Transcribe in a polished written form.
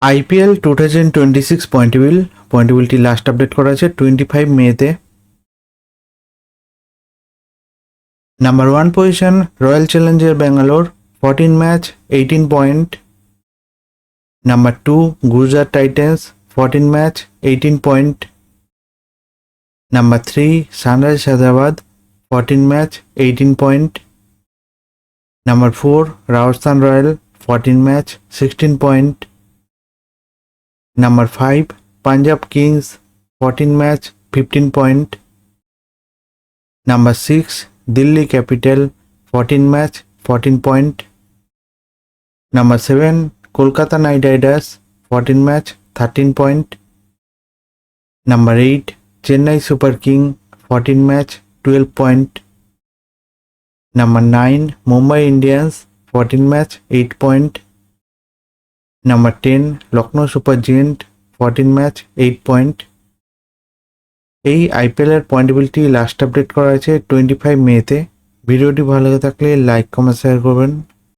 IPL 2026 পয়েন্টেবিলিটি last update করা আছে 25 মেতে। Number 1 position royal Challenger Bangalore 14 match 18 point. Number 2 Gujarat titans 14 match 18 point. Number 3 sunrise Hyderabad 14 match 18 point. Number 4 Rajasthan royal 14 match 16 point. Number 5 Punjab Kings 14 match 15 point. Number 6 Delhi Capital 14 match 14 point. Number 7 Kolkata Knight Riders 14 match 13 point. Number 8 Chennai Super King 14 match 12 point. Number 9 Mumbai Indians 14 match 8 point. Number 10 Lucknow Super Giant 14 match 8 point. এই আইপিএলের পয়েন্টেবিলিটি last update করা আছে 25 মেতে। ভিডিওটি ভালো লাগে থাকলে like comment share করবেন।